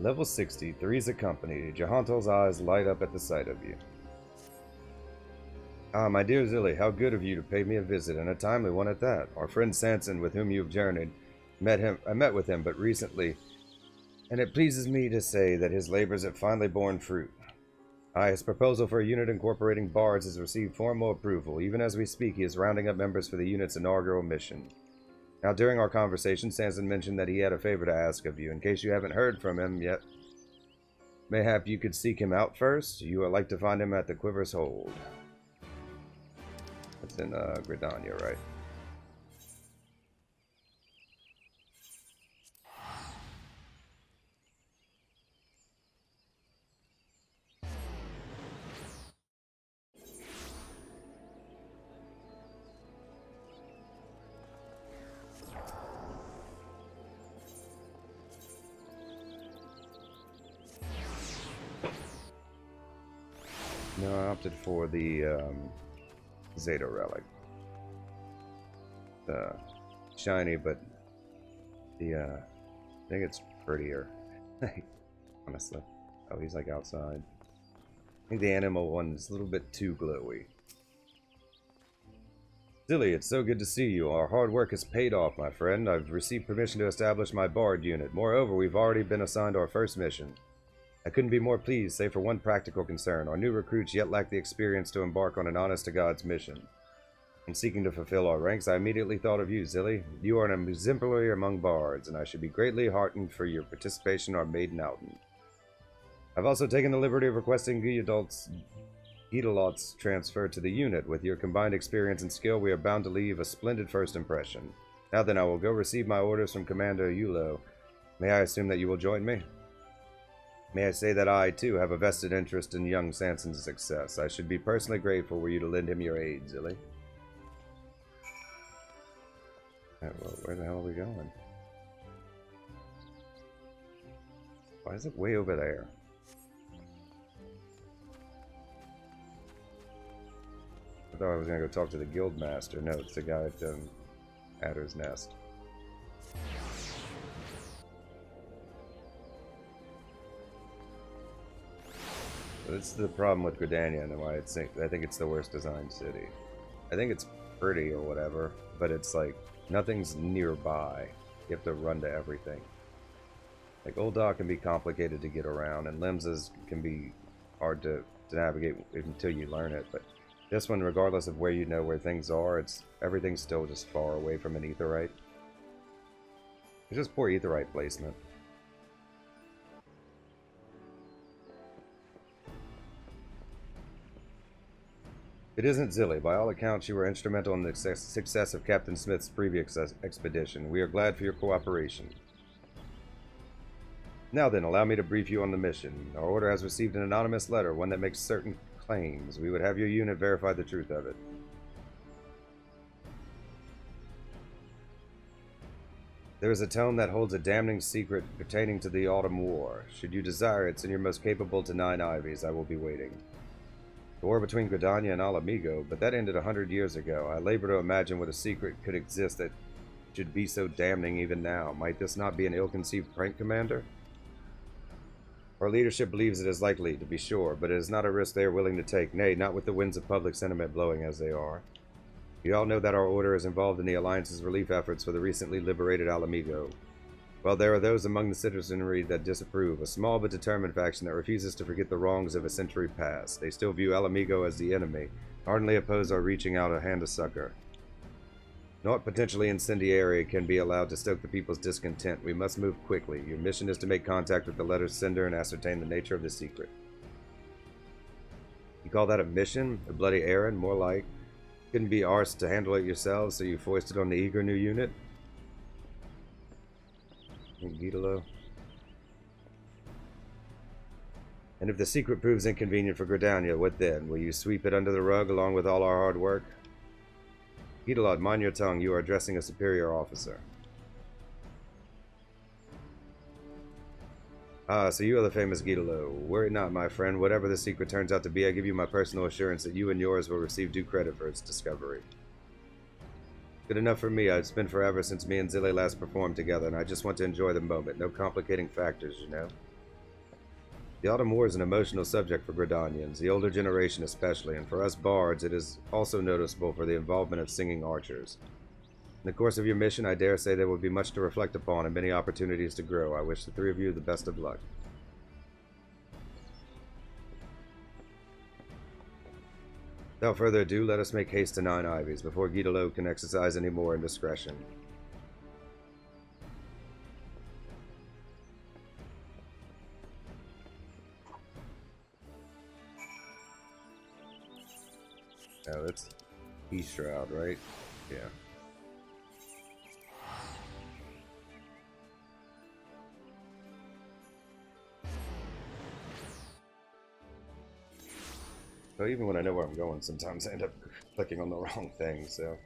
Level 60, three's a company. Jahantal's eyes light up at the sight of you. Ah, my dear Zilly, how good of you to pay me a visit, and a timely one at that. Our friend Sanson, with whom you have journeyed, I met with him but recently, and it pleases me to say that his labors have finally borne fruit. His proposal for a unit incorporating bards has received formal approval. Even as we speak, he is rounding up members for the unit's inaugural mission. Now, during our conversation, Sanson mentioned that he had a favor to ask of you. In case you haven't heard from him yet, mayhap you could seek him out first. You would like to find him at the Quiver's Hold. That's in Gridania, right? No, I opted for the Zeta Relic. Shiny, but I think it's prettier. Honestly. Oh, he's like outside. I think the animal one is a little bit too glowy. Zilly, it's so good to see you. Our hard work has paid off, my friend. I've received permission to establish my Bard unit. Moreover, we've already been assigned our first mission. I couldn't be more pleased, save for one practical concern. Our new recruits yet lack the experience to embark on an honest-to-God's mission. In seeking to fulfill our ranks, I immediately thought of you, Zilly. You are an exemplary among bards, and I should be greatly heartened for your participation in our maiden outing. I've also taken the liberty of requesting Guidolot's transfer to the unit. With your combined experience and skill, we are bound to leave a splendid first impression. Now then, I will go receive my orders from Commander Yulo. May I assume that you will join me? May I say that I, too, have a vested interest in young Sanson's success. I should be personally grateful were you to lend him your aid, Zilly. Alright, well, where the hell are we going? Why is it way over there? I thought I was going to go talk to the guild master. No, it's the guy at Adder's Nest. So this is the problem with Gridania and why I think it's the worst designed city. I think it's pretty or whatever, but it's like nothing's nearby. You have to run to everything. Like Old Dock can be complicated to get around, and Lims's can be hard to navigate until you learn it. But this one, regardless of where you know where things are, everything's still just far away from an Aetheryte. It's just poor Aetheryte placement. It isn't Zilly. By all accounts, you were instrumental in the success of Captain Smith's previous expedition. We are glad for your cooperation. Now then, allow me to brief you on the mission. Our order has received an anonymous letter, one that makes certain claims. We would have your unit verify the truth of it. There is a tome that holds a damning secret pertaining to the Autumn War. Should you desire it, send your most capable to 9 Ivies. I will be waiting. The war between Gridania and Alamigo, but that ended 100 years ago. I labor to imagine what a secret could exist that should be so damning even now. Might this not be an ill-conceived prank, Commander? Our leadership believes it is likely, to be sure, but it is not a risk they are willing to take, nay, not with the winds of public sentiment blowing as they are. You all know that our order is involved in the Alliance's relief efforts for the recently liberated Alamigo. While there are those among the citizenry that disapprove, a small but determined faction that refuses to forget the wrongs of a century past. They still view Alamigo as the enemy, ardently oppose our reaching out a hand of succor. Naught potentially incendiary can be allowed to stoke the people's discontent. We must move quickly. Your mission is to make contact with the letter's sender and ascertain the nature of the secret. You call that a mission? A bloody errand? More like. Couldn't be arsed to handle it yourselves, so you foisted on the eager new unit? Guidolo. And if the secret proves inconvenient for Gridania, what then? Will you sweep it under the rug along with all our hard work? Guidolot, mind your tongue. You are addressing a superior officer. Ah, so you are the famous Guidolo. Worry not, my friend. Whatever the secret turns out to be, I give you my personal assurance that you and yours will receive due credit for its discovery. Good enough for me. It's been forever since me and Zilly last performed together, and I just want to enjoy the moment. No complicating factors, you know. The Autumn War is an emotional subject for Gridanians, the older generation especially, and for us bards it is also noticeable for the involvement of singing archers. In the course of your mission, I dare say there will be much to reflect upon and many opportunities to grow. I wish the three of you the best of luck. Without further ado, let us make haste to Nine Ivies before Guidolo can exercise any more indiscretion. Oh, it's East Shroud, right? Yeah. So even when I know where I'm going, sometimes I end up clicking on the wrong thing, so...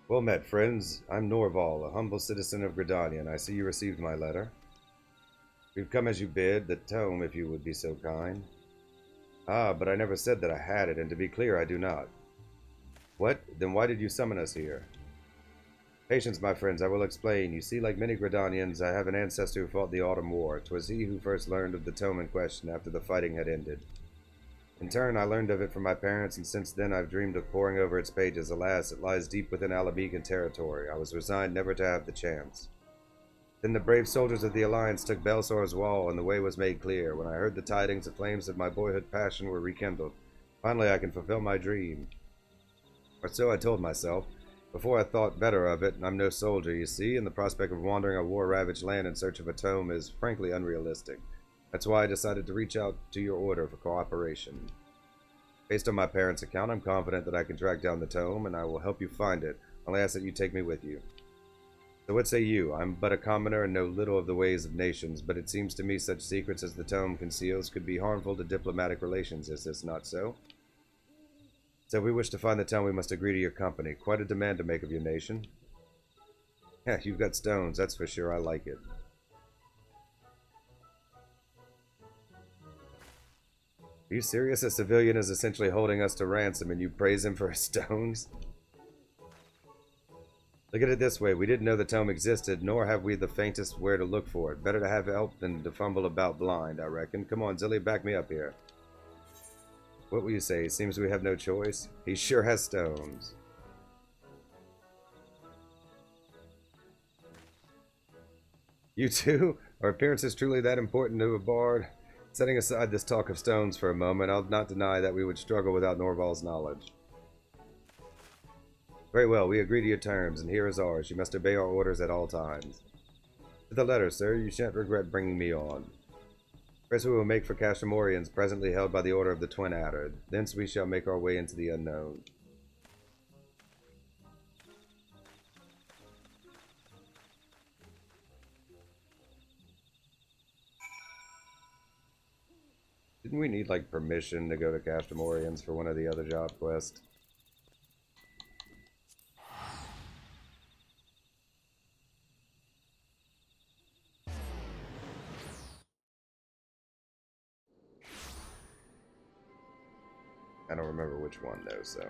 Well met, friends. I'm Norval, a humble citizen of Gridania, and I see you received my letter. We've come as you bid, the tome, if you would be so kind. Ah, but I never said that I had it, and to be clear, I do not. What? Then why did you summon us here? Patience, my friends, I will explain. You see, like many Gridanians, I have an ancestor who fought the Autumn War. 'Twas he who first learned of the tome in question after the fighting had ended. In turn, I learned of it from my parents, and since then I've dreamed of poring over its pages. Alas, it lies deep within Alamegan territory. I was resigned never to have the chance. Then the brave soldiers of the Alliance took Belsor's wall, and the way was made clear. When I heard the tidings, the flames of my boyhood passion were rekindled. Finally, I can fulfill my dream. Or so I told myself. Before I thought better of it, I'm no soldier, you see, and the prospect of wandering a war-ravaged land in search of a tome is frankly unrealistic. That's why I decided to reach out to your order for cooperation. Based on my parents' account, I'm confident that I can track down the tome, and I will help you find it. I'll ask that you take me with you. So what say you? I'm but a commoner and know little of the ways of nations, but it seems to me such secrets as the tome conceals could be harmful to diplomatic relations. Is this not so? So if we wish to find the tome, we must agree to your company. Quite a demand to make of your nation. Yeah, you've got stones, that's for sure. I like it. Are you serious? A civilian is essentially holding us to ransom and you praise him for his stones? Look at it this way, we didn't know the tome existed, nor have we the faintest where to look for it. Better to have help than to fumble about blind, I reckon. Come on, Zilly, back me up here. What will you say? Seems we have no choice. He sure has stones. You too? Are appearances truly that important to a bard? Setting aside this talk of stones for a moment, I'll not deny that we would struggle without Norval's knowledge. Very well, we agree to your terms, and here is ours. You must obey our orders at all times. To the letter, sir, you shan't regret bringing me on. First we will make for Castamorians, presently held by the Order of the Twin Adder. Thence we shall make our way into the unknown. Didn't we need, like, permission to go to Castamorians for one of the other job quests? I don't remember which one, though, so...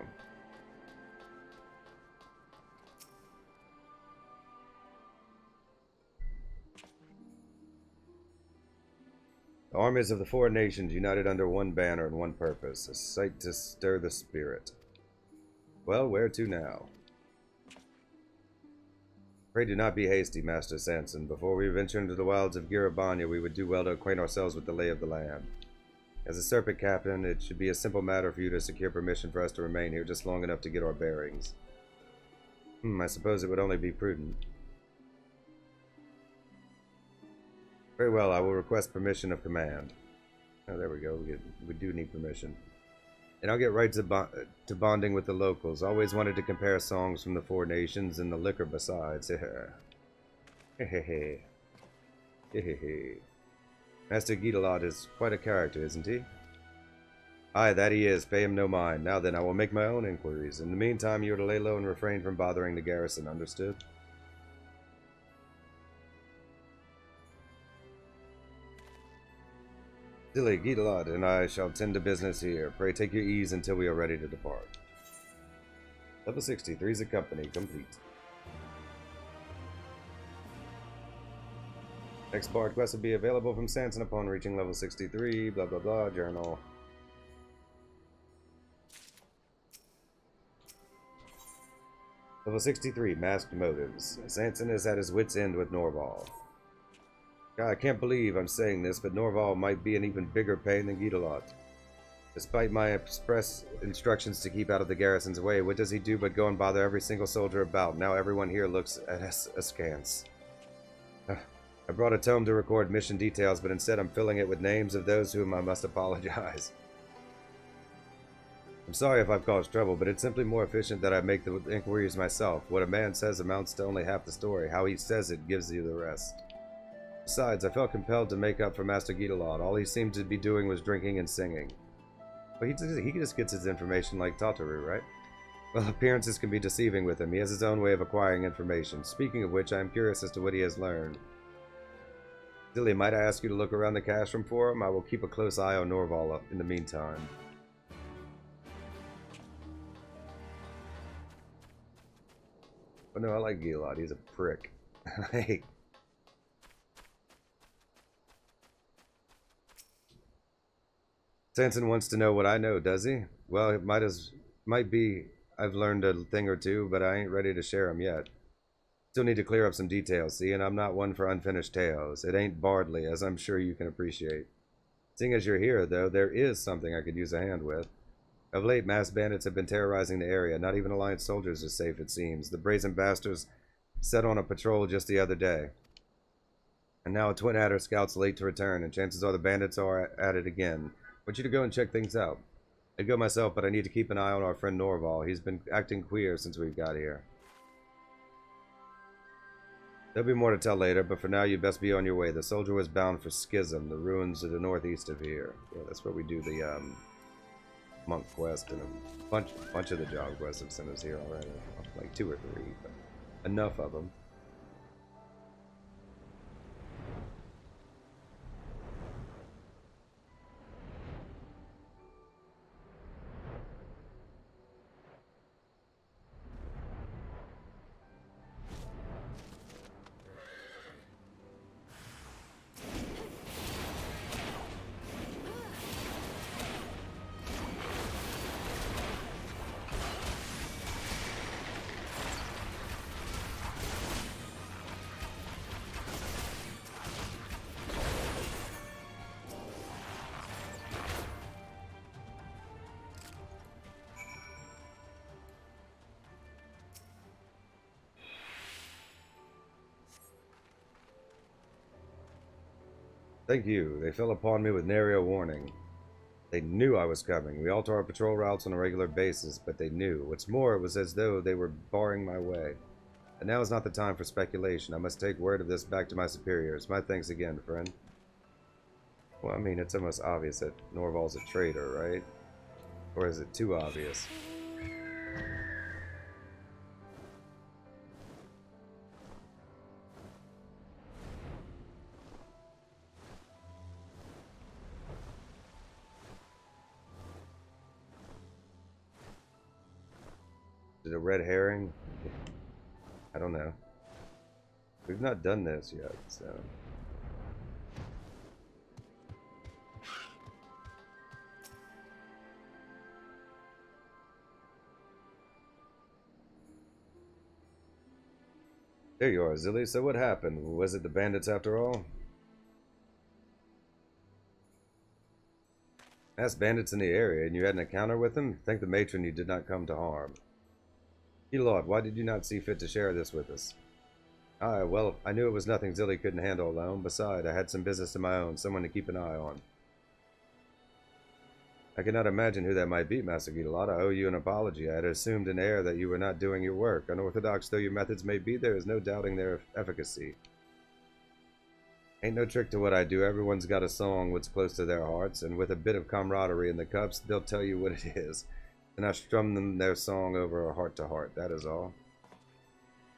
The armies of the four nations united under one banner and one purpose, a sight to stir the spirit. Well, where to now? Pray do not be hasty, Master Sanson. Before we venture into the wilds of Girabanya, we would do well to acquaint ourselves with the lay of the land. As a serpent captain, it should be a simple matter for you to secure permission for us to remain here just long enough to get our bearings. I suppose it would only be prudent. Very well, I will request permission of command. Oh, there we go. We do need permission. And I'll get right to bonding with the locals. Always wanted to compare songs from the four nations and the liquor besides. Hehehe. Hehehe. Master Guidolot is quite a character, isn't he? Aye, that he is. Pay him no mind. Now then, I will make my own inquiries. In the meantime, you are to lay low and refrain from bothering the garrison. Understood? Dilly, Gidelot, and I shall tend to business here. Pray take your ease until we are ready to depart. Level 63 is a company. Complete. Next bard quest will be available from Sanson upon reaching level 63. Blah, blah, blah. Journal. Level 63, Masked Motives. Sanson is at his wit's end with Norval. God, I can't believe I'm saying this, but Norval might be an even bigger pain than Gidelot. Despite my express instructions to keep out of the garrison's way, what does he do but go and bother every single soldier about? Now everyone here looks at us askance. I brought a tome to record mission details, but instead I'm filling it with names of those whom I must apologize. I'm sorry if I've caused trouble, but it's simply more efficient that I make the inquiries myself. What a man says amounts to only half the story. How he says it gives you the rest. Besides, I felt compelled to make up for Master Gidelot. All he seemed to be doing was drinking and singing. But he just gets his information like Tataru, right? Well, appearances can be deceiving with him. He has his own way of acquiring information. Speaking of which, I am curious as to what he has learned. Dilly, might I ask you to look around the cash room for him? I will keep a close eye on Norval in the meantime. But no, I like Gidelot. He's a prick. Hey. Sanson wants to know what I know, does he? Well, it might be I've learned a thing or two, but I ain't ready to share them yet. Still need to clear up some details, see, and I'm not one for unfinished tales. It ain't Bardley, as I'm sure you can appreciate. Seeing as you're here, though, there is something I could use a hand with. Of late, masked bandits have been terrorizing the area. Not even Alliance soldiers are safe, it seems. The brazen bastards set on a patrol just the other day. And now a Twin Adder scout's late to return, and chances are the bandits are at it again. I want you to go and check things out. I'd go myself, but I need to keep an eye on our friend Norval. He's been acting queer since we've got here. There'll be more to tell later, but for now you best be on your way. The soldier was bound for Schism, the ruins to the northeast of here. Yeah, that's where we do the monk quest, and a bunch of the job quests have sent us here already. Like 2 or 3, but enough of them. Thank you. They fell upon me with nary a warning. They knew I was coming. We alter our patrol routes on a regular basis, but they knew. What's more, it was as though they were barring my way. And now is not the time for speculation. I must take word of this back to my superiors. My thanks again, friend. Well, I mean, it's almost obvious that Norval's a traitor, right? Or is it too obvious? Is it a red herring? I don't know. We've not done this yet, so... There you are, Zilly. So what happened? Was it the bandits after all? Asked bandits in the area, and you had an encounter with them? Thank the matron you did not come to harm. Lord, why did you not see fit to share this with us? Aye, well, I knew it was nothing Zilly couldn't handle alone. Besides, I had some business of my own, someone to keep an eye on. I cannot imagine who that might be, Master Gidelot. I owe you an apology. I had assumed an air that you were not doing your work. Unorthodox though your methods may be, there is no doubting their efficacy. Ain't no trick to what I do. Everyone's got a song what's close to their hearts, and with a bit of camaraderie in the cups, they'll tell you what it is. And I strum them their song over heart to heart, that is all.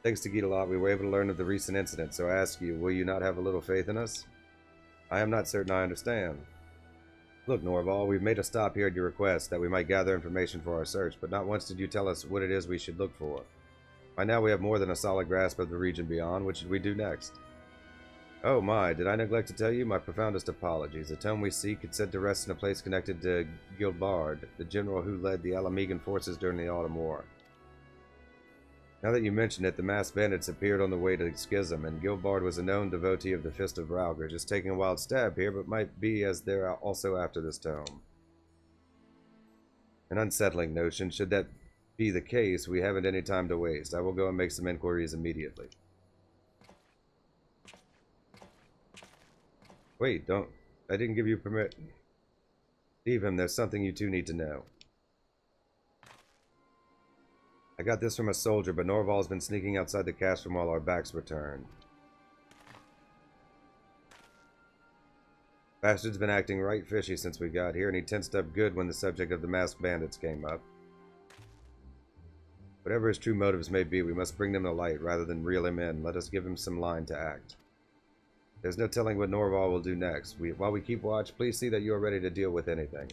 Thanks to Geetalot, we were able to learn of the recent incident, so I ask you, will you not have a little faith in us? I am not certain I understand. Look, Norval, we've made a stop here at your request that we might gather information for our search, but not once did you tell us what it is we should look for. By now we have more than a solid grasp of the region beyond. What should we do next? Oh my, did I neglect to tell you? My profoundest apologies. The tome we seek is said to rest in a place connected to Gilbard, the general who led the Alamegan forces during the Autumn War. Now that you mention it, the masked bandits appeared on the way to Schism, and Gilbard was a known devotee of the Fist of Rauger, just taking a wild stab here, but might be as they're also after this tome. An unsettling notion. Should that be the case, we haven't any time to waste. I will go and make some inquiries immediately. Wait, don't... I didn't give you permit. Leave him, there's something you two need to know. I got this from a soldier, but Norval's been sneaking outside the castrum while our backs were turned. Bastard's been acting right fishy since we got here, and he tensed up good when the subject of the masked bandits came up. Whatever his true motives may be, we must bring them to light rather than reel him in. Let us give him some line to act. There's no telling what Norval will do next. While we keep watch, please see that you are ready to deal with anything.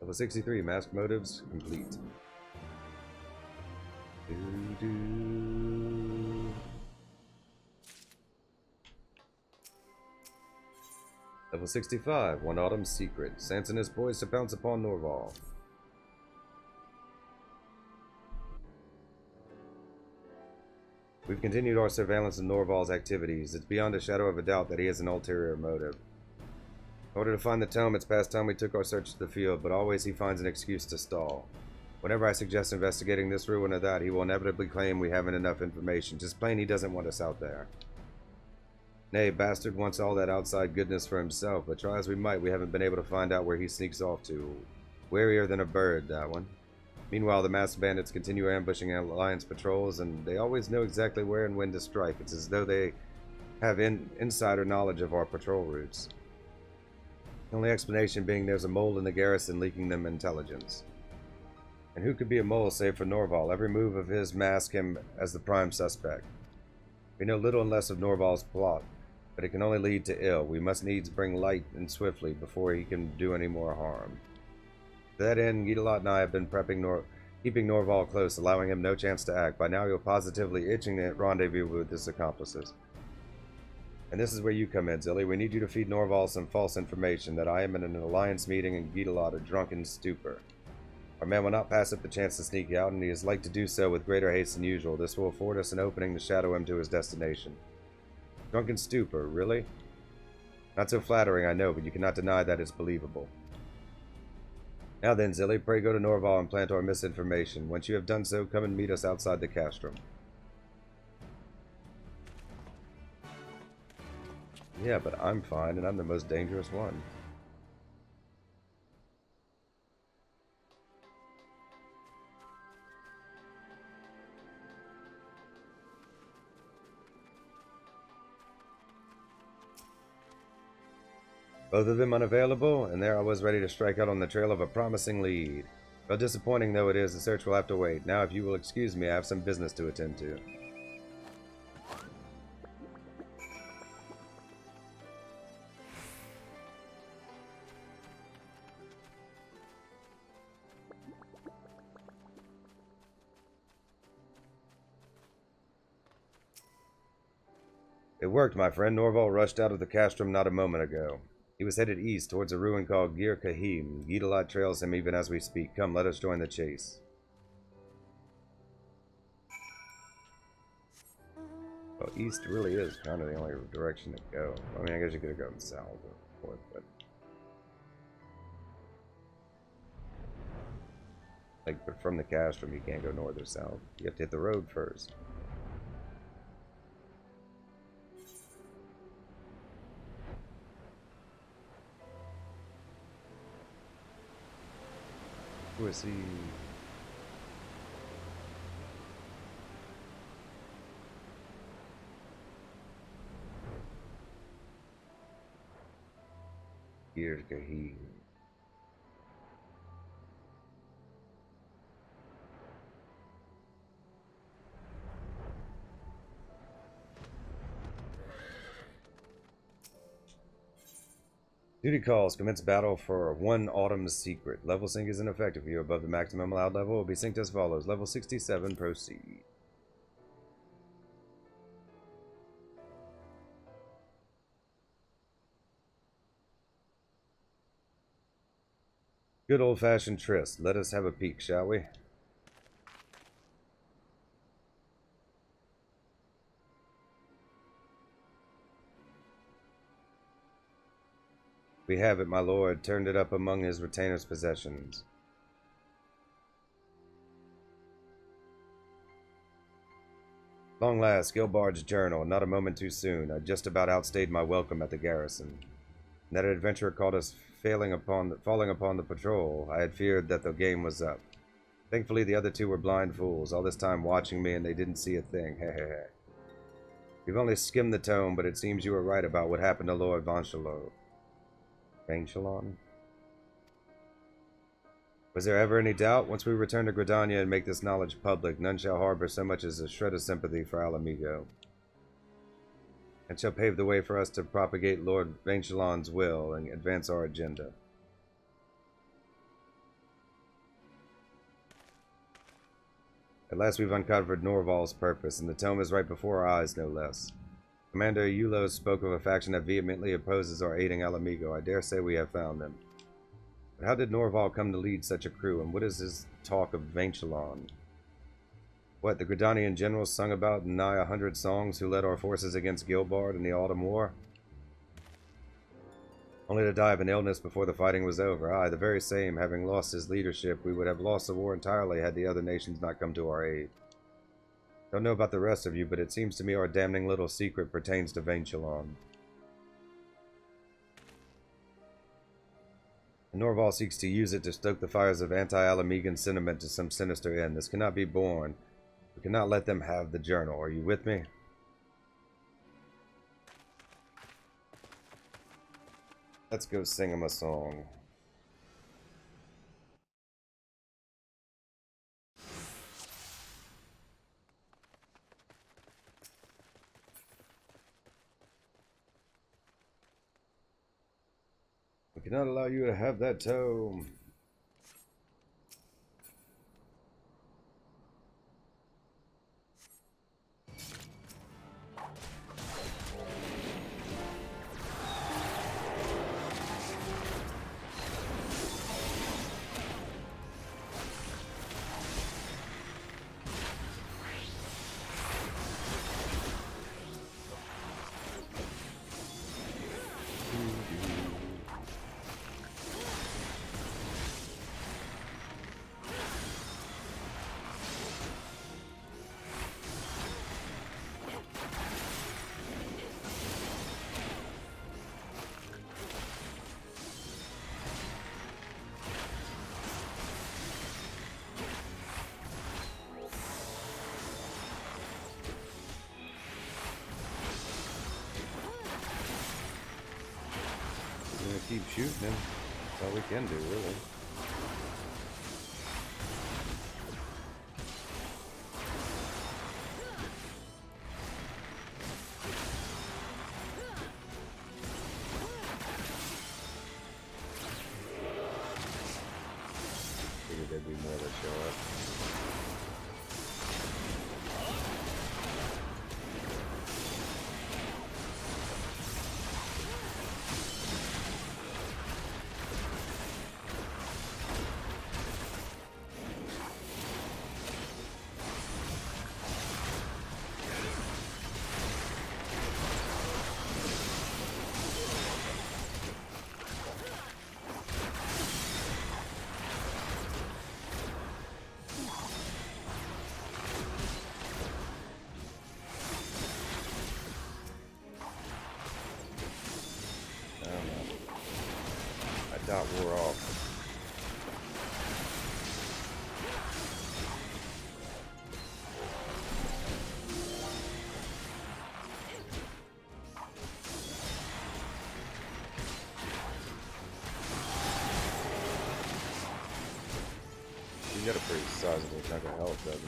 Level 63, masked motives complete. Level 65, One Autumn's Secret. Sanson is poised to pounce upon Norval. We've continued our surveillance of Norval's activities. It's beyond a shadow of a doubt that he has an ulterior motive. In order to find the tome, it's past time we took our search to the field, but always he finds an excuse to stall. Whenever I suggest investigating this ruin or that, he will inevitably claim we haven't enough information. Just plain he doesn't want us out there. Nay, bastard wants all that outside goodness for himself, but try as we might, we haven't been able to find out where he sneaks off to. Warier than a bird, that one. Meanwhile, the masked bandits continue ambushing Alliance patrols, and they always know exactly where and when to strike. It's as though they have insider knowledge of our patrol routes. The only explanation being there's a mole in the garrison leaking them intelligence. And who could be a mole save for Norval? Every move of his mask him as the prime suspect. We know little and less of Norval's plot, but it can only lead to ill. We must needs bring light and swiftly before he can do any more harm. To that end, Geetalot and I have been keeping Norval close, allowing him no chance to act. By now you're positively itching to rendezvous with his accomplices. And this is where you come in, Zilly. We need you to feed Norval some false information that I am in an alliance meeting and Geetalot a drunken stupor. Our man will not pass up the chance to sneak out, and he is like to do so with greater haste than usual. This will afford us an opening to shadow him to his destination. Drunken stupor, really? Not so flattering, I know, but you cannot deny that it's believable. Now then, Zilly, pray go to Norval and plant our misinformation. Once you have done so, come and meet us outside the castrum. Yeah, but I'm fine, and I'm the most dangerous one. Both of them unavailable, and there I was ready to strike out on the trail of a promising lead. Well, disappointing though it is, the search will have to wait. Now, if you will excuse me, I have some business to attend to. It worked, my friend. Norval rushed out of the castrum not a moment ago. He was headed east towards a ruin called Gir Kahim. Geetalot trails him even as we speak. Come, let us join the chase. Well, east really is kind of the only direction to go. I mean, I guess you could have gone south or north, but... but from the castrum, you can't go north or south. You have to hit the road first. Who is he? Gaheed. Duty calls. Commence battle for 1 Autumn's Secret. Level sync is ineffective. If you're above the maximum allowed level, will be synced as follows. Level 67, proceed. Good old-fashioned tryst. Let us have a peek, shall we? We have it, my lord. Turned it up among his retainer's possessions. Long last, Gilbard's journal. Not a moment too soon. I just about outstayed my welcome at the garrison. That adventurer caught us falling upon the patrol. I had feared that the game was up. Thankfully, the other two were blind fools, all this time watching me, and they didn't see a thing. Hehehe. We've only skimmed the tome, but it seems you were right about what happened to Lord Vanchelon. Vanchelon? Was there ever any doubt? Once we return to Gridania and make this knowledge public, none shall harbor so much as a shred of sympathy for Alamigo. And shall pave the way for us to propagate Lord Vanchelon's will and advance our agenda. At last we've uncovered Norval's purpose, and the tome is right before our eyes, no less. Commander Eulos spoke of a faction that vehemently opposes our aiding Alamigo. I dare say we have found them. But how did Norval come to lead such a crew, and what is his talk of Vanchelon? What, the Gridanian generals sung about in nigh 100 songs who led our forces against Gilbard in the Autumn War? Only to die of an illness before the fighting was over. Aye, the very same. Having lost his leadership, we would have lost the war entirely had the other nations not come to our aid. Don't know about the rest of you, but it seems to me our damning little secret pertains to Vanchelon. And Norval seeks to use it to stoke the fires of anti-Alamigan sentiment to some sinister end. This cannot be borne. We cannot let them have the journal. Are you with me? Let's go sing him a song. We cannot allow you to have that tome. Keep shooting him. That's all we can do, really. Figured there'd be more that show up. Dot wore off. He's got a pretty sizable chunk of health, doesn't he?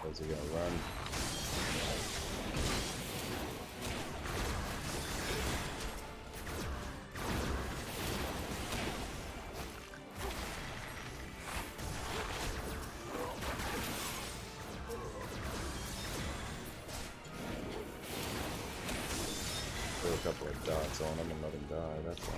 Where's he gonna run? Throw a couple of dots on him and let him die, that's all.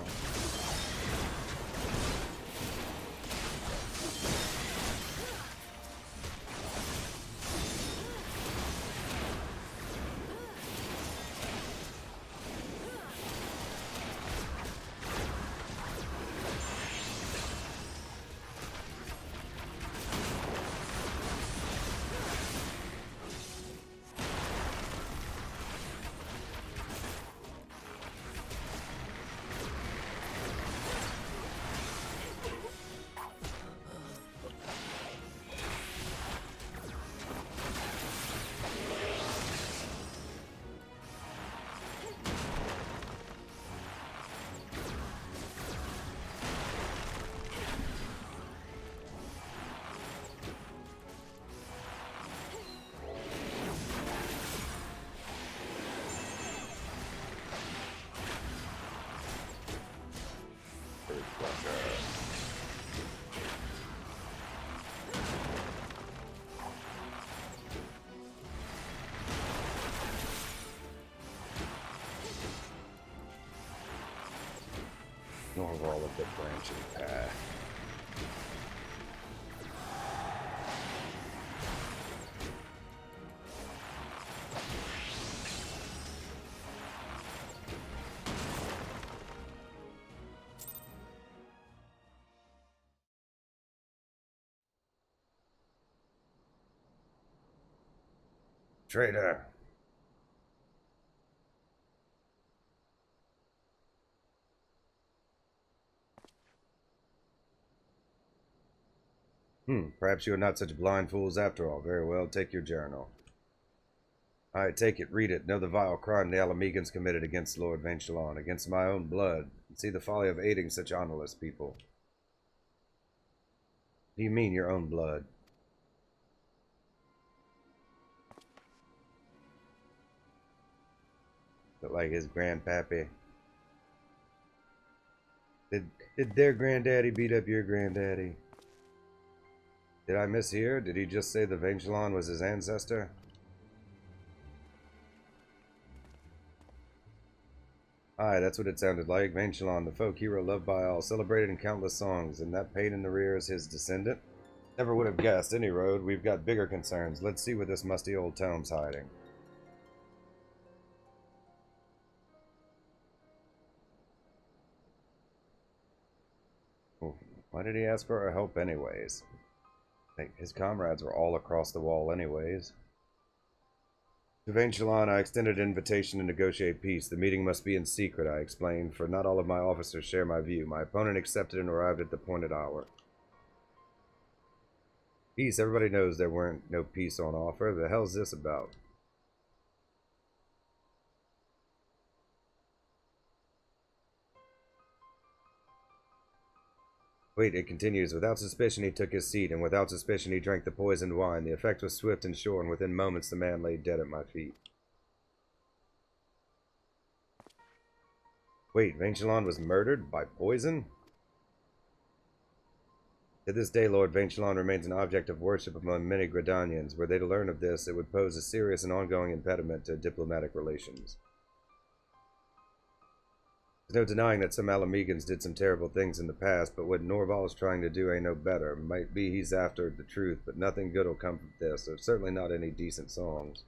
Overall of the branching path. Traitor. Perhaps you are not such blind fools after all. Very well, take your journal. I take it, read it, know the vile crime the Alamegans committed against Lord Vanchelon, against my own blood, and see the folly of aiding such honorless people. What do you mean, your own blood? But like his grandpappy. Did their granddaddy beat up your granddaddy? Did I mishear? Did he just say the Vanchelon was his ancestor? Aye, that's what it sounded like. Vanchelon, the folk hero loved by all, celebrated in countless songs, and that pain in the rear is his descendant? Never would have guessed. Any road, we've got bigger concerns. Let's see what this musty old tome's hiding. Oh, why did he ask for our help anyways? His comrades were all across the wall anyways. To Vanchelon, I extended an invitation to negotiate peace. The meeting must be in secret, I explained, for not all of my officers share my view. My opponent accepted and arrived at the appointed hour. Peace? Everybody knows there weren't no peace on offer. The hell's this about? Wait, it continues. Without suspicion he took his seat, and without suspicion he drank the poisoned wine. The effect was swift and sure, and within moments the man lay dead at my feet. Wait, Vanchelon was murdered by poison? To this day, Lord Vanchelon remains an object of worship among many Gridanians. Were they to learn of this, it would pose a serious and ongoing impediment to diplomatic relations. There's no denying that some Alamegans did some terrible things in the past, but what Norval is trying to do ain't no better. Might be he's after the truth, but nothing good will come from this. There's certainly not any decent songs.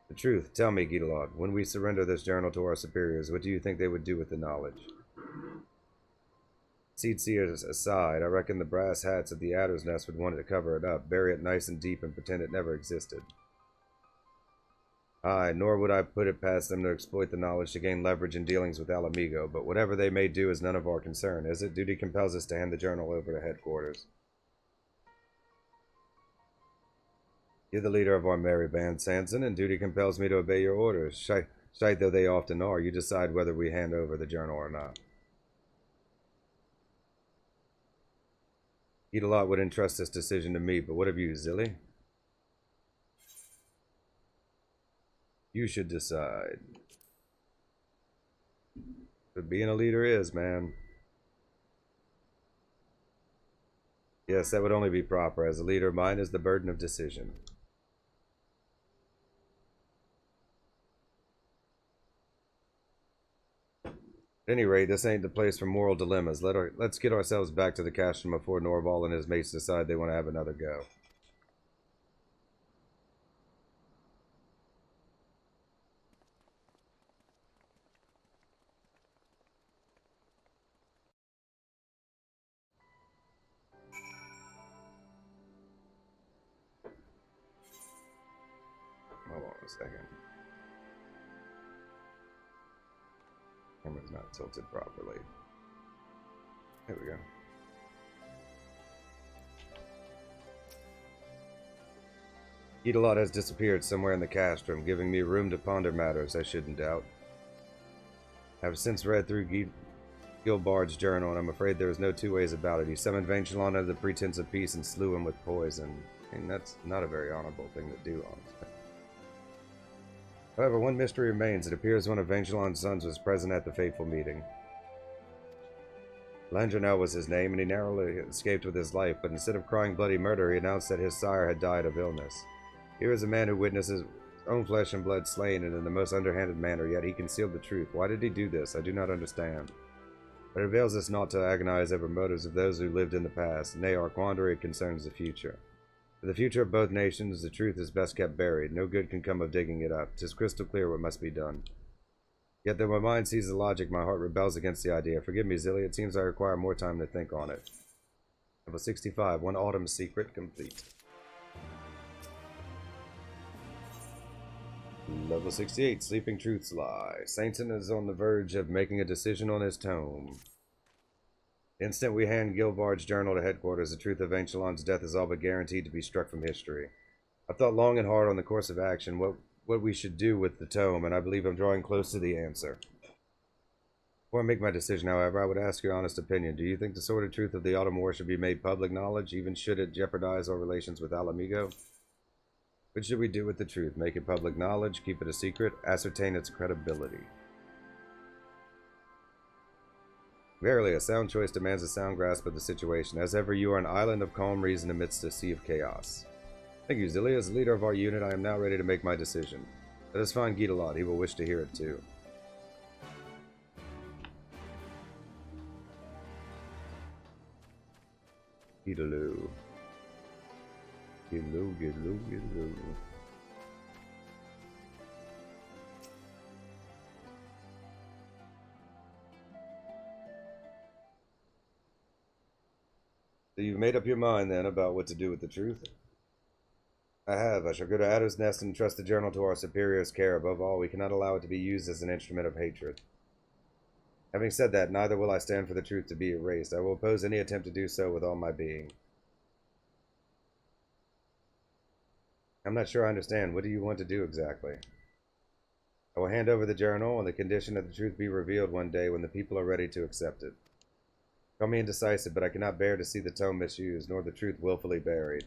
The truth. Tell me, Guidelod, when we surrender this journal to our superiors, what do you think they would do with the knowledge? Seed seers aside, I reckon the brass hats at the Adder's Nest would want to cover it up, bury it nice and deep, and pretend it never existed. Aye, nor would I put it past them to exploit the knowledge to gain leverage in dealings with Alamigo, but whatever they may do is none of our concern, is it? Duty compels us to hand the journal over to headquarters. You're the leader of our merry band, Sanson, and duty compels me to obey your orders. Shite though they often are, you decide whether we hand over the journal or not. Eat-a-lot would entrust this decision to me, but what of you, Zilly? You should decide. But being a leader is, man. Yes, that would only be proper. As a leader, mine is the burden of decision. At any rate, this ain't the place for moral dilemmas. Let's get ourselves back to the castrum before Norval and his mates decide they want to have another go. Hold on a second. Camera's not tilted properly. There we go. Eat-a-lot has disappeared somewhere in the castrum, giving me room to ponder matters I shouldn't doubt. I have since read through Gilbard's journal, and I'm afraid there is no two ways about it. He summoned Vangelon under the pretense of peace and slew him with poison. And that's not a very honorable thing to do, honestly. However, one mystery remains. It appears one of Vangelon's sons was present at the fateful meeting. Landronel was his name, and he narrowly escaped with his life, but instead of crying bloody murder, he announced that his sire had died of illness. Here is a man who witnessed his own flesh and blood slain, and in the most underhanded manner, yet he concealed the truth. Why did he do this? I do not understand. But it avails us not to agonize over motives of those who lived in the past. Nay, our quandary concerns the future. For the future of both nations, the truth is best kept buried. No good can come of digging it up. 'Tis crystal clear what must be done. Yet though my mind sees the logic, my heart rebels against the idea. Forgive me, Zilly, it seems I require more time to think on it. Level 65, one autumn secret complete. Level 68, Sleeping Truths Lie. Sainton is on the verge of making a decision on his tome. The instant we hand Gilbard's journal to headquarters, the truth of Vangelon's death is all but guaranteed to be struck from history. I've thought long and hard on the course of action, what we should do with the tome, and I believe I'm drawing close to the answer. Before I make my decision, however, I would ask your honest opinion. Do you think the sordid truth of the Autumn War should be made public knowledge, even should it jeopardize our relations with Alamigo? What should we do with the truth? Make it public knowledge, keep it a secret, ascertain its credibility? Verily, a sound choice demands a sound grasp of the situation. As ever, you are an island of calm reason amidst a sea of chaos. Thank you, Zilly. As leader of our unit, I am now ready to make my decision. Let us find Eat-a-lot. He will wish to hear it too. Eat-a-loo. Get-a-loo, get-a-loo, get-a-loo. So you've made up your mind, then, about what to do with the truth? I have. I shall go to Adder's Nest and trust the journal to our superior's care. Above all, we cannot allow it to be used as an instrument of hatred. Having said that, neither will I stand for the truth to be erased. I will oppose any attempt to do so with all my being. I'm not sure I understand. What do you want to do exactly? I will hand over the journal on the condition that the truth be revealed one day when the people are ready to accept it. Call me indecisive, but I cannot bear to see the tome misused, nor the truth willfully buried.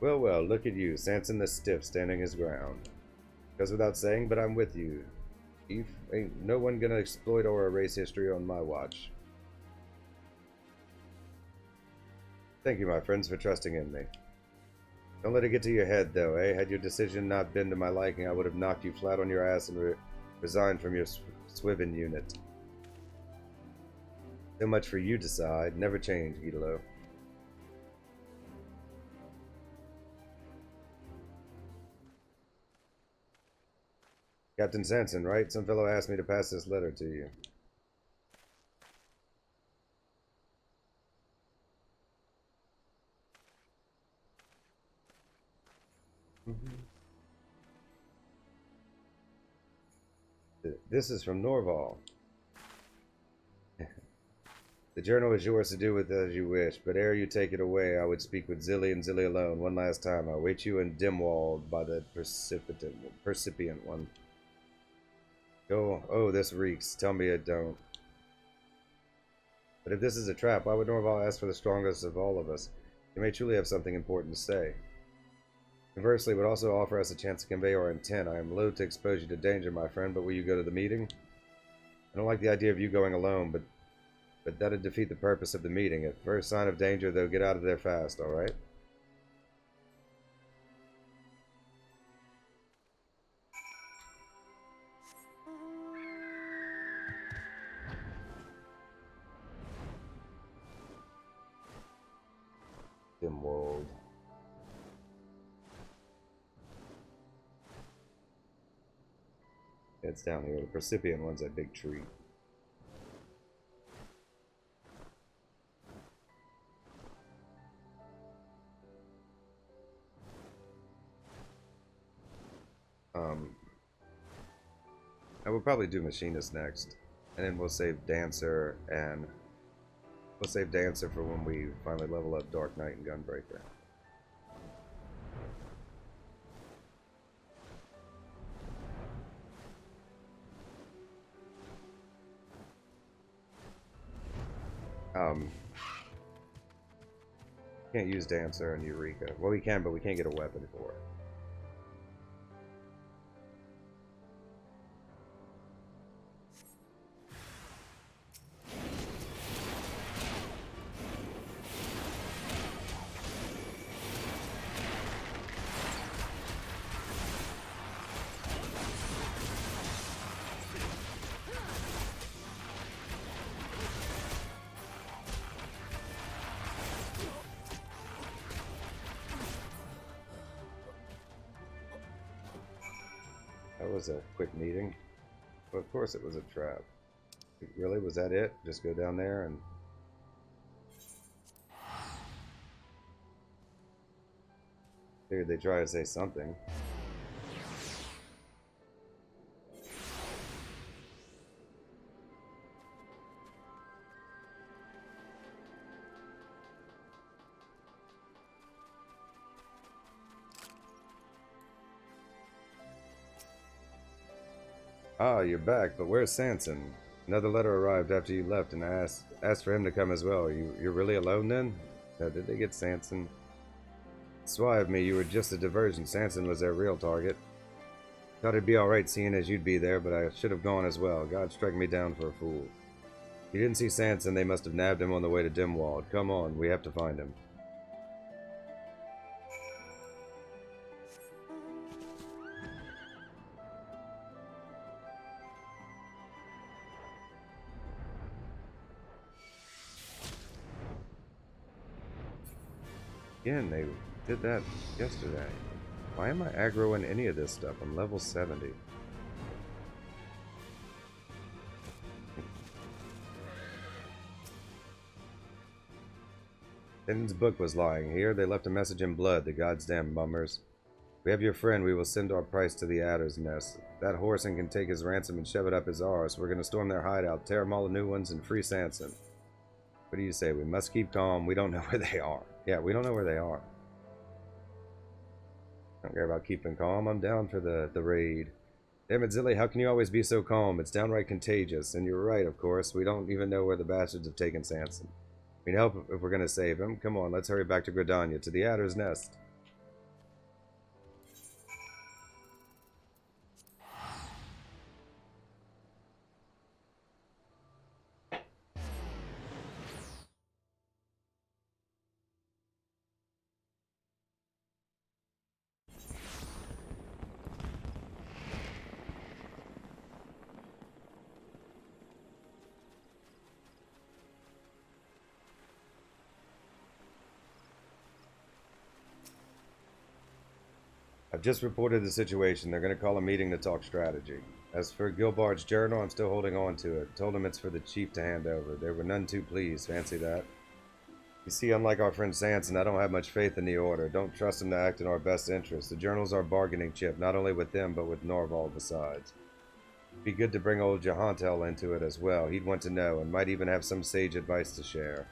Well, well, look at you, Sanson the Stiff, standing his ground. Goes without saying, but I'm with you. Chief, ain't no one gonna exploit or erase history on my watch. Thank you, my friends, for trusting in me. Don't let it get to your head, though, eh? Had your decision not been to my liking, I would have knocked you flat on your ass and resigned from your Swivin unit. So much for you decide. Never change, Eat-a-lot. Captain Sanson, right? Some fellow asked me to pass this letter to you. This is from Norval. The journal is yours to do with as you wish, but ere you take it away, I would speak with Zilly and Zilly alone one last time. I await you in Dimwald by the Percipient one. Oh, this reeks. Tell me it don't. But if this is a trap, why would Norval ask for the strongest of all of us? He may truly have something important to say. Conversely, it would also offer us a chance to convey our intent. I am loath to expose you to danger, my friend, but will you go to the meeting? I don't like the idea of you going alone, but that'd defeat the purpose of the meeting. At first sign of danger, they'll get out of there fast, alright? Dimwald. It's down here. The Percipient one's that big tree. I will probably do Machinist next, and then we'll save Dancer, and we'll save Dancer for when we finally level up Dark Knight and Gunbreaker. Can't use Dancer and Eureka. Well, we can, but we can't get a weapon for it. That was a quick meeting. Well, of course it was a trap. Really? Was that it? Just go down there and... Figured they'd try to say something. Ah, you're back, but where's Sanson? Another letter arrived after you left, and I asked for him to come as well. You're really alone then? Did they get Sanson? Swy of me, you were just a diversion. Sanson was their real target. Thought it'd be alright seeing as you'd be there, but I should have gone as well. God struck me down for a fool. If you didn't see Sanson, they must have nabbed him on the way to Dimwald. Come on, we have to find him. Again, they did that yesterday. Why am I aggroing any of this stuff? I'm level 70. Finn's book was lying here. They left a message in blood, the goddamn bummers. We have your friend. We will send our price to the Adder's Nest. That Horson can take his ransom and shove it up his arse. We're going to storm their hideout, tear them all the new ones, and free Sanson. What do you say? We must keep calm. We don't know where they are. Yeah, we don't know where they are. I don't care about keeping calm. I'm down for the raid. Damn it, Zilly, how can you always be so calm? It's downright contagious. And you're right, of course. We don't even know where the bastards have taken Sanson. We need help if we're going to save him. Come on, let's hurry back to Gridania, to the Adder's Nest. I've just reported the situation. They're going to call a meeting to talk strategy. As for Gilbard's journal, I'm still holding on to it. Told him it's for the chief to hand over. They were none too pleased. Fancy that. You see, unlike our friend Sanson, I don't have much faith in the Order. Don't trust them to act in our best interest. The journal's our bargaining chip, not only with them, but with Norval besides. Be good to bring old Jahantel into it as well. He'd want to know, and might even have some sage advice to share.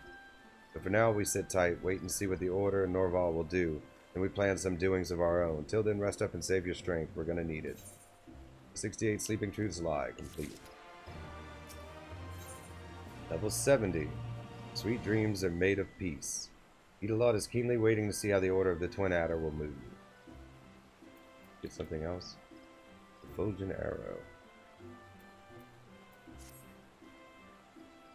But for now, we sit tight, wait and see what the Order and Norval will do, and we plan some doings of our own. Till then, rest up and save your strength. We're gonna need it. 68 Sleeping Truths Lie, complete. Level 70. Sweet dreams are made of peace. Eatalot is keenly waiting to see how the Order of the Twin Adder will move. Get something else? Fulgent Arrow.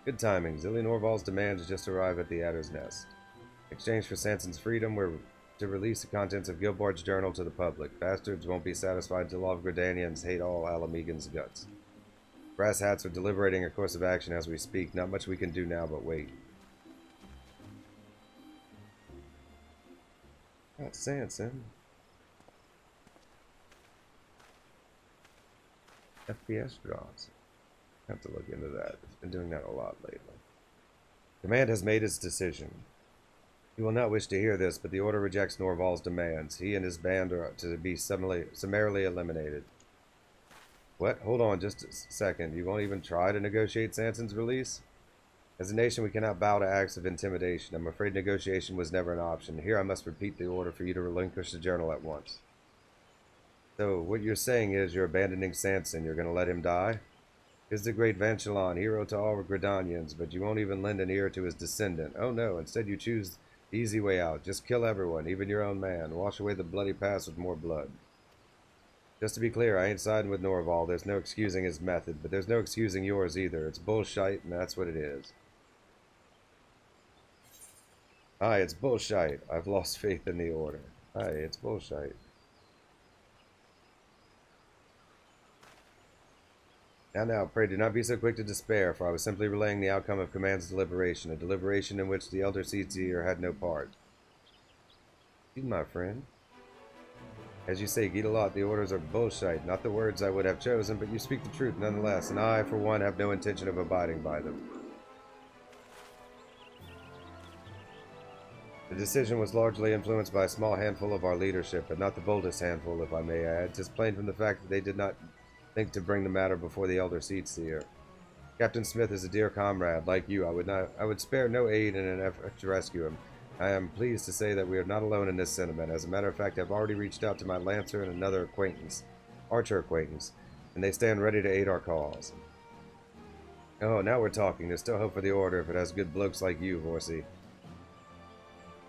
Good timing. Zilly Norval's demands just arrived at the Adder's Nest. In exchange for Sanson's freedom, we're to release the contents of Gilbard's journal to the public. Bastards won't be satisfied till all of Gridanians hate all Alamegan's guts. Brass Hats are deliberating a course of action as we speak. Not much we can do now but wait. That's Sanson. FPS drops. Have to look into that. It's been doing that a lot lately. Command has made its decision. You will not wish to hear this, but the Order rejects Norval's demands. He and his band are to be summarily eliminated. What? Hold on just a second. You won't even try to negotiate Sanson's release? As a nation, we cannot bow to acts of intimidation. I'm afraid negotiation was never an option. Here I must repeat the order for you to relinquish the journal at once. So, what you're saying is you're abandoning Sanson. You're going to let him die? He's the great Vanchelon, hero to all Gridanians, but you won't even lend an ear to his descendant. Oh no, instead you choose the easy way out. Just kill everyone, even your own man. Wash away the bloody past with more blood. Just to be clear, I ain't siding with Norval. There's no excusing his method, but there's no excusing yours either. It's bullshite, and that's what it is. Aye, it's bullshite. I've lost faith in the Order. Aye, it's bullshite. Now, pray do not be so quick to despair, for I was simply relaying the outcome of Command's deliberation, a deliberation in which the Elder Seedsseer had no part. You, my friend. As you say, Eatalot, the orders are bullshite. Not the words I would have chosen, but you speak the truth nonetheless, and I, for one, have no intention of abiding by them. The decision was largely influenced by a small handful of our leadership, but not the boldest handful, if I may add, just plain from the fact that they did not think to bring the matter before the Elder Seedsseer. Captain Smith is a dear comrade, like you. I would spare no aid in an effort to rescue him. I am pleased to say that we are not alone in this sentiment. As a matter of fact, I've already reached out to my Lancer and another acquaintance, Archer acquaintance, and they stand ready to aid our cause. Oh, now we're talking. There's still hope for the Order if it has good blokes like you, Horsey.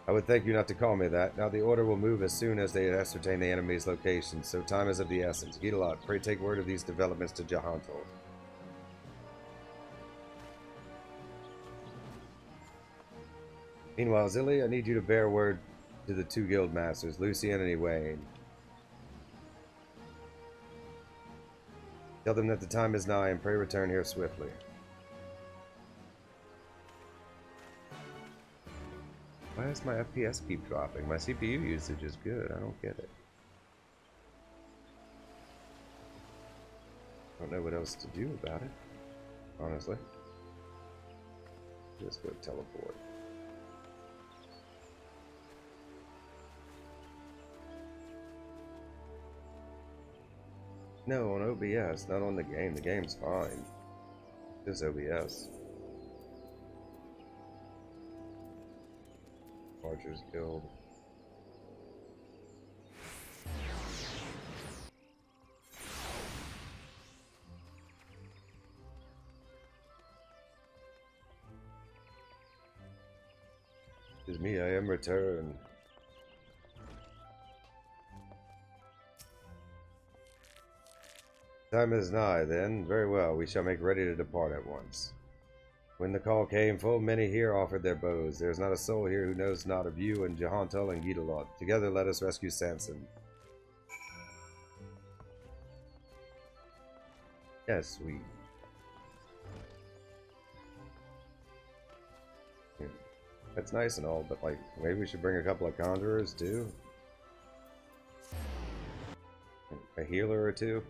I would thank you not to call me that. Now the Order will move as soon as they ascertain the enemy's location, so time is of the essence. Eatalot, pray take word of these developments to Jahantel. Meanwhile, Zilly, I need you to bear word to the two guild masters, Lucien and Ewain. Tell them that the time is nigh and pray return here swiftly. Why does my FPS keep dropping? My CPU usage is good. I don't get it. I don't know what else to do about it, honestly. Just go teleport. No, on OBS, not on the game. The game's fine. Just OBS. Archers Guild. It's me, I am returned. Time is nigh, then. Very well, we shall make ready to depart at once. When the call came, full many here offered their bows. There is not a soul here who knows not of you and Jahantel and Eatalot. Together let us rescue Sanson. Yes, we... Yeah, that's nice and all, but like, maybe we should bring a couple of conjurers too? A healer or two?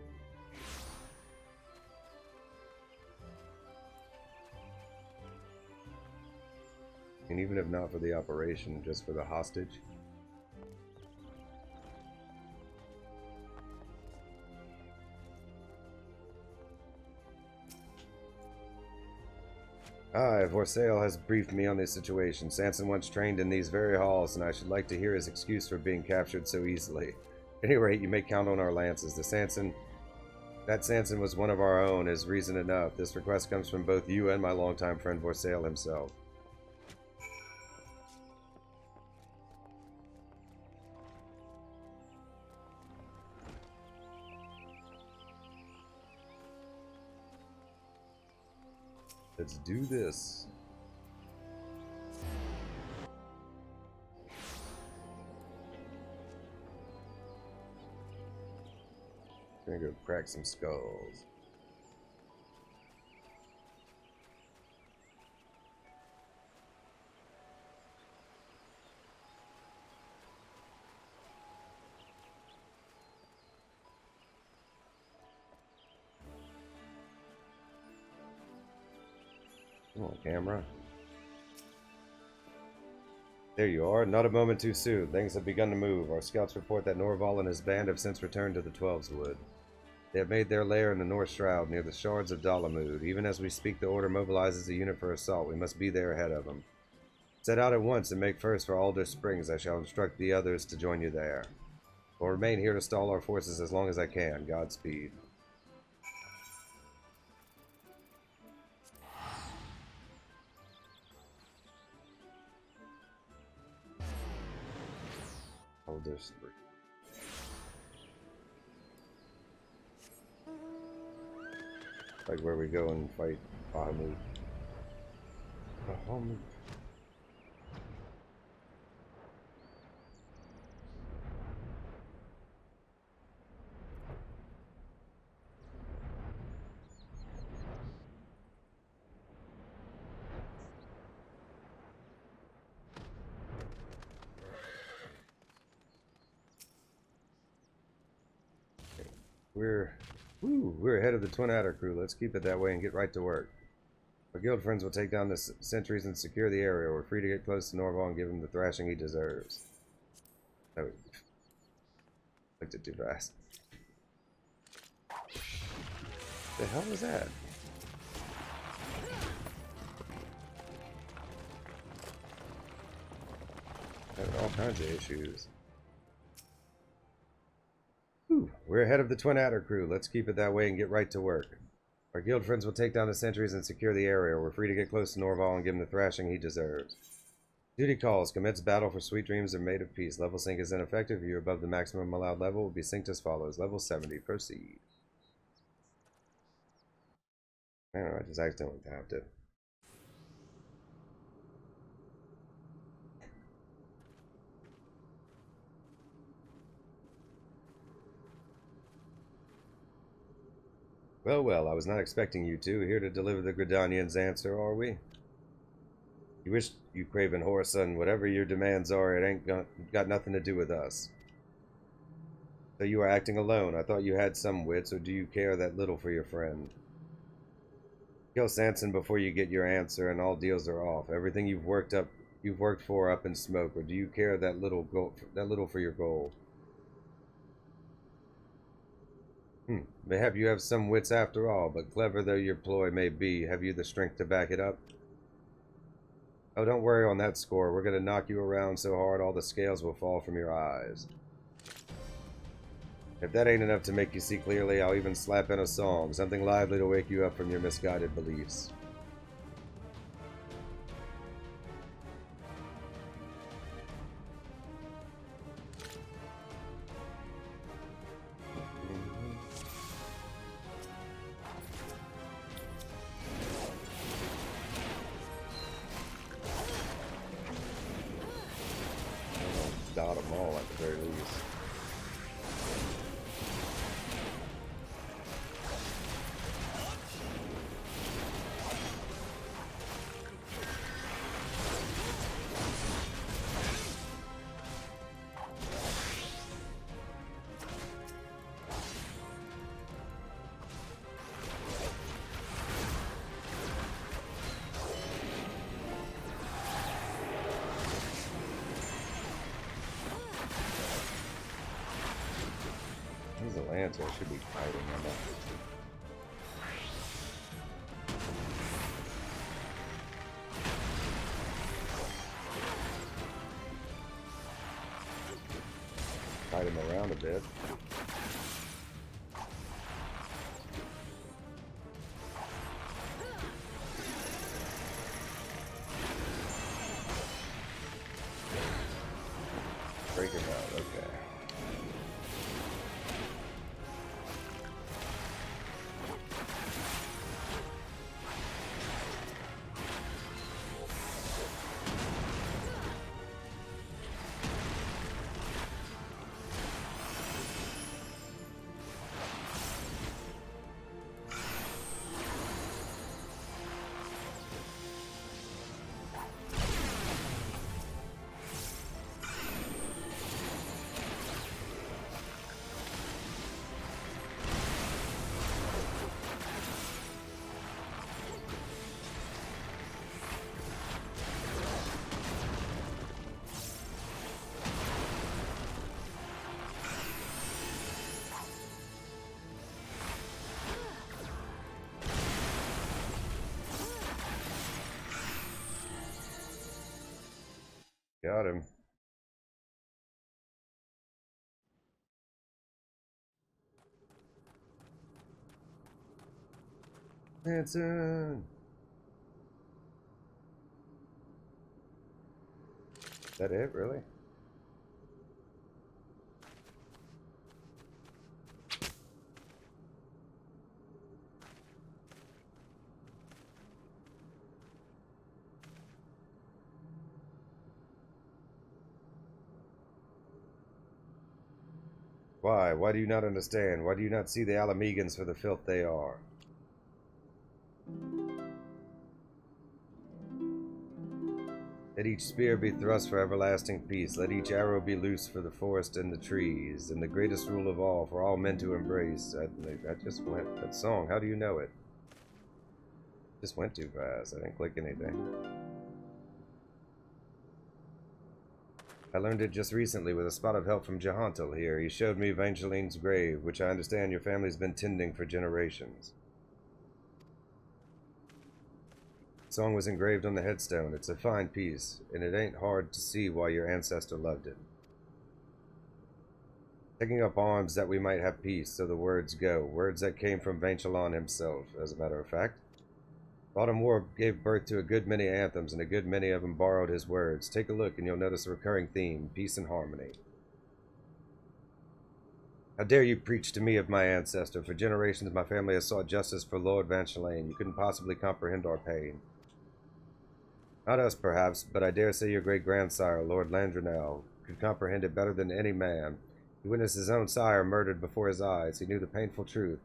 And even if not for the operation, just for the hostage. Aye, Vorsail has briefed me on the situation. Sanson once trained in these very halls, and I should like to hear his excuse for being captured so easily. At any rate, you may count on our lances. That Sanson was one of our own is reason enough. This request comes from both you and my longtime friend Vorsail himself. Let's do this. Gonna go crack some skulls. Come on, camera. There you are. Not a moment too soon. Things have begun to move. Our scouts report that Norval and his band have since returned to the Twelves Wood. They have made their lair in the North Shroud near the shards of Dalamud. Even as we speak, the Order mobilizes a unit for assault. We must be there ahead of them. Set out at once and make first for Alder Springs. I shall instruct the others to join you there. I'll remain here to stall our forces as long as I can. Godspeed. Alder Springs. Like where we go and fight Bahamut. Bahamut. We're ahead of the Twin Adder crew. Let's keep it that way and get right to work. Our guild friends will take down the sentries and secure the area. We're free to get close to Norval and give him the thrashing he deserves. Oh, clicked it too fast. The hell was that? Having all kinds of issues. We're ahead of the Twin Adder crew. Let's keep it that way and get right to work. Our guild friends will take down the sentries and secure the area. We're free to get close to Norval and give him the thrashing he deserves. Duty calls. Commence battle for Sweet Dreams are made of peace. Level sync is ineffective. If you're above the maximum allowed level, will be synced as follows. Level 70. Proceed. I don't know, I just accidentally tapped it. Well, well, I was not expecting you two. Here to deliver the Gridanian's answer, are we? You wish, you craven whoreson, whatever your demands are, it ain't got nothing to do with us. So you are acting alone. I thought you had some wits, or do you care that little for your friend? Kill Sanson before you get your answer, and all deals are off. Everything you've worked for up in smoke, or do you care that little for your goal? Mayhap you have some wits after all, but clever though your ploy may be, have you the strength to back it up? Oh, don't worry on that score. We're gonna knock you around so hard all the scales will fall from your eyes. If that ain't enough to make you see clearly, I'll even slap in a song, something lively to wake you up from your misguided beliefs. Dot them all at the very least. He's a lancer, I should be fighting him up. around a bit. Break him out, okay. Got him. Hanson! Is that it, really? Why? Why do you not understand? Why do you not see the Alamegans for the filth they are? Let each spear be thrust for everlasting peace. Let each arrow be loose for the forest and the trees. And the greatest rule of all, for all men to embrace. That just went, that song, how do you know it? Just went too fast. I didn't click anything. I learned it just recently with a spot of help from Jahantel here. He showed me Evangeline's grave, which I understand your family's been tending for generations. The song was engraved on the headstone. It's a fine piece, and it ain't hard to see why your ancestor loved it. Taking up arms that we might have peace, so the words go. Words that came from Vanchelon himself, as a matter of fact. Autumn War gave birth to a good many anthems, and a good many of them borrowed his words. Take a look, and you'll notice a recurring theme, peace and harmony. How dare you preach to me of my ancestor? For generations my family has sought justice for Lord Vanchelane. You couldn't possibly comprehend our pain. Not us, perhaps, but I dare say your great-grandsire, Lord Landronel, could comprehend it better than any man. He witnessed his own sire murdered before his eyes. He knew the painful truth,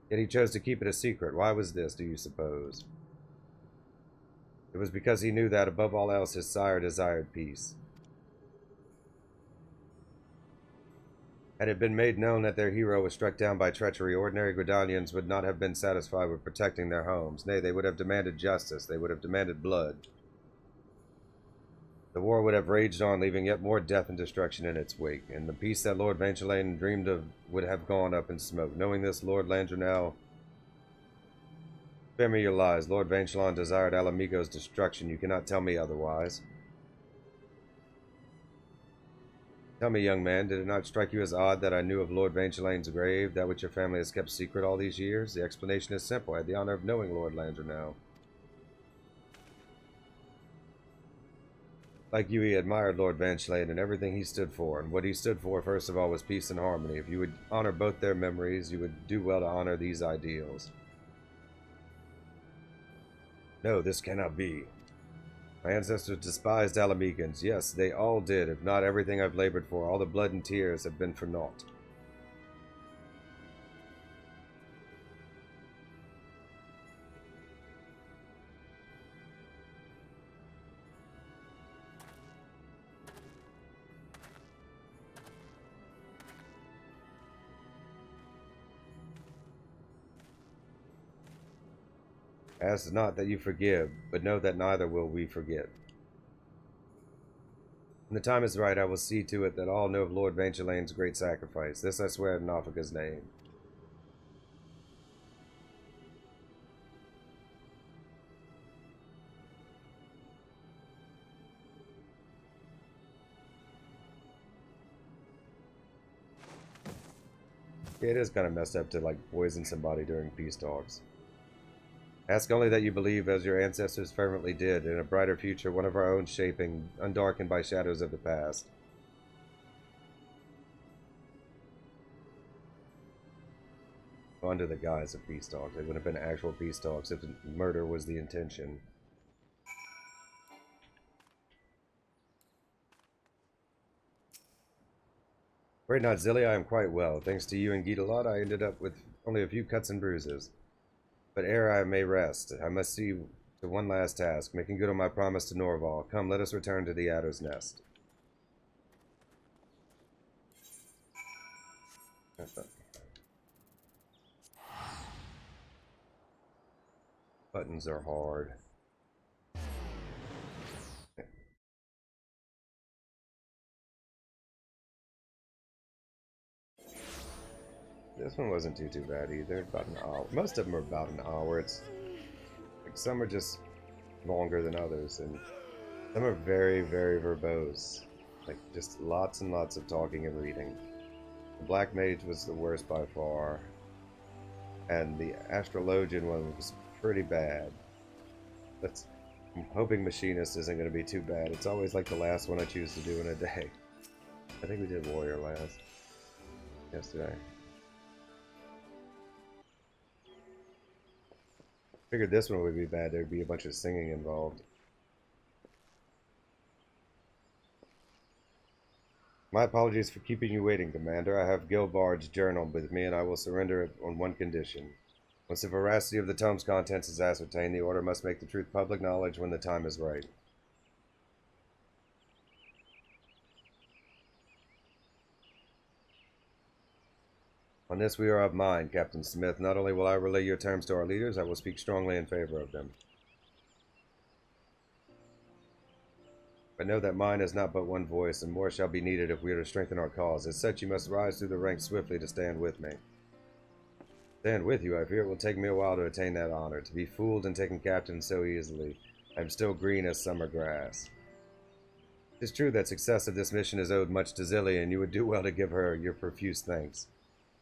yet he chose to keep it a secret. Why was this, do you suppose? It was because he knew that, above all else, his sire desired peace. Had it been made known that their hero was struck down by treachery, ordinary Gridanians would not have been satisfied with protecting their homes. Nay, they would have demanded justice. They would have demanded blood. The war would have raged on, leaving yet more death and destruction in its wake, and the peace that Lord Vanchelane dreamed of would have gone up in smoke. Knowing this, Lord Landronel... Spare me your lies. Lord Vanchelon desired Alamigo's destruction. You cannot tell me otherwise. Tell me, young man, did it not strike you as odd that I knew of Lord Vanchelane's grave, that which your family has kept secret all these years? The explanation is simple. I had the honor of knowing Lord Landronel. Like you, he admired Lord Vanchelane and everything he stood for, and what he stood for, first of all, was peace and harmony. If you would honor both their memories, you would do well to honor these ideals. No, this cannot be. My ancestors despised Alamegans. Yes, they all did. If not everything I've labored for, all the blood and tears have been for naught. Ask not that you forgive, but know that neither will we forget. When the time is right, I will see to it that all know of Lord Vanchelane's great sacrifice. This I swear in Nafika's name. Yeah, it is kind of messed up to, like, poison somebody during peace talks. Ask only that you believe, as your ancestors fervently did, in a brighter future, one of our own shaping, undarkened by shadows of the past. Under the guise of peace talks. They would have been actual peace talks if murder was the intention. Great night, Zilly. I am quite well. Thanks to you and Geetalot, I ended up with only a few cuts and bruises. But ere I may rest, I must see to one last task, making good on my promise to Norval. Come, let us return to the Adder's Nest. Buttons are hard. This one wasn't too bad either. About an hour. Most of them are about an hour. It's like some are just longer than others, and some are very, very verbose. Like just lots and lots of talking and reading. The Black Mage was the worst by far, and the Astrologian one was pretty bad. I'm hoping Machinist isn't going to be too bad. It's always like the last one I choose to do in a day. I think we did Warrior yesterday. Figured this one would be bad. There'd be a bunch of singing involved. My apologies for keeping you waiting, Commander. I have Gilbard's journal with me, and I will surrender it on one condition. Once the veracity of the tome's contents is ascertained, the Order must make the truth public knowledge when the time is right. On this we are of mind, Captain Smith. Not only will I relay your terms to our leaders, I will speak strongly in favor of them. But know that mine is not but one voice, and more shall be needed if we are to strengthen our cause. As such, you must rise through the ranks swiftly to stand with me. Stand with you? I fear it will take me a while to attain that honor. To be fooled and taken captain so easily, I am still green as summer grass. It is true that success of this mission is owed much to Zilly, and you would do well to give her your profuse thanks.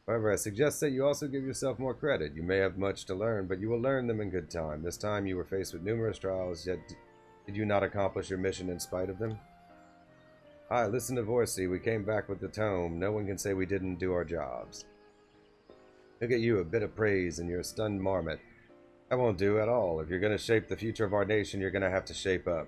However, I suggest that you also give yourself more credit. You may have much to learn, but you will learn them in good time. This time you were faced with numerous trials, yet did you not accomplish your mission in spite of them? Aye, listen to Vorsey. We came back with the tome. No one can say we didn't do our jobs. Look at you, a bit of praise, and you're a stunned marmot. That won't do at all. If you're going to shape the future of our nation, you're going to have to shape up.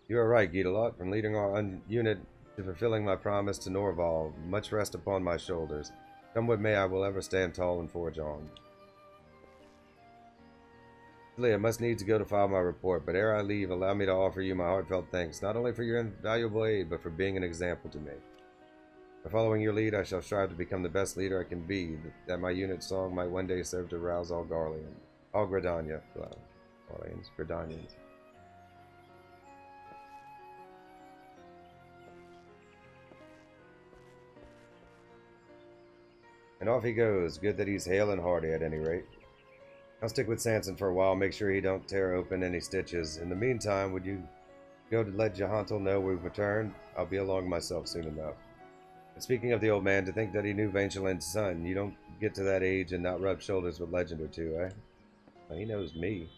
You are right, Geetalot. From leading our unit to fulfilling my promise to Norval, much rest upon my shoulders. Come what may, I will ever stand tall and forge on. I must needs go to file my report, but ere I leave, allow me to offer you my heartfelt thanks, not only for your invaluable aid, but for being an example to me. By following your lead, I shall strive to become the best leader I can be, that my unit's song might one day serve to rouse all Gradanians. And off he goes. Good that he's hale and hearty at any rate. I'll stick with Sanson for a while, make sure he don't tear open any stitches. In the meantime, would you go to let Jahantel know we've returned? I'll be along myself soon enough. And speaking of the old man, to think that he knew Vangelin's son, you don't get to that age and not rub shoulders with Legend or two, eh? Well, he knows me.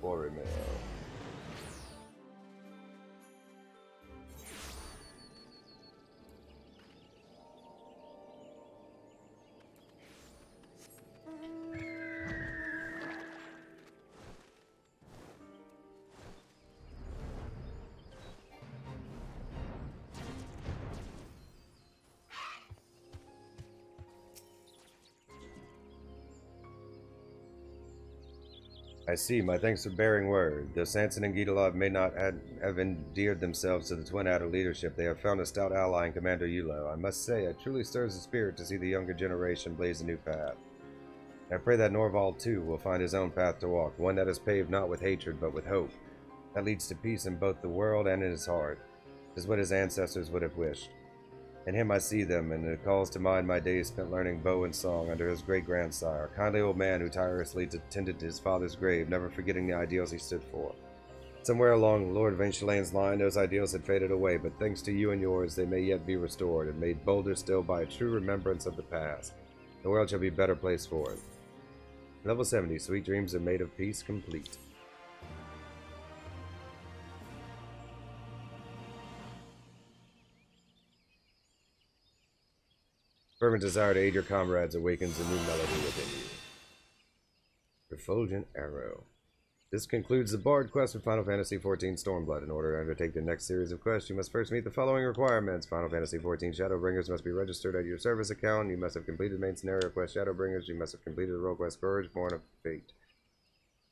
Boromir. I see. My thanks for bearing word. Though Sanson and Geetalot may not have endeared themselves to the Twin Adder leadership, they have found a stout ally in Commander Yulo. I must say, it truly stirs the spirit to see the younger generation blaze a new path. I pray that Norval, too, will find his own path to walk, one that is paved not with hatred, but with hope, that leads to peace in both the world and in his heart. This is what his ancestors would have wished. In him I see them, and it calls to mind my days spent learning bow and song under his great-grandsire, a kindly old man who tirelessly tended his father's grave, never forgetting the ideals he stood for. Somewhere along Lord Ventulane's line, those ideals had faded away, but thanks to you and yours, they may yet be restored, and made bolder still by a true remembrance of the past. The world shall be a better place for it. Level 70, Sweet Dreams are made of peace complete. Fervent desire to aid your comrades awakens a new melody within you. Refulgent Arrow. This concludes the Bard quest for Final Fantasy XIV Stormblood. In order to undertake the next series of quests, you must first meet the following requirements. Final Fantasy XIV Shadowbringers must be registered at your service account. You must have completed main scenario quest Shadowbringers. You must have completed the role quest Courage, Born of Fate.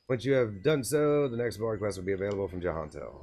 Once you have done so, the next Bard quest will be available from Jahantel.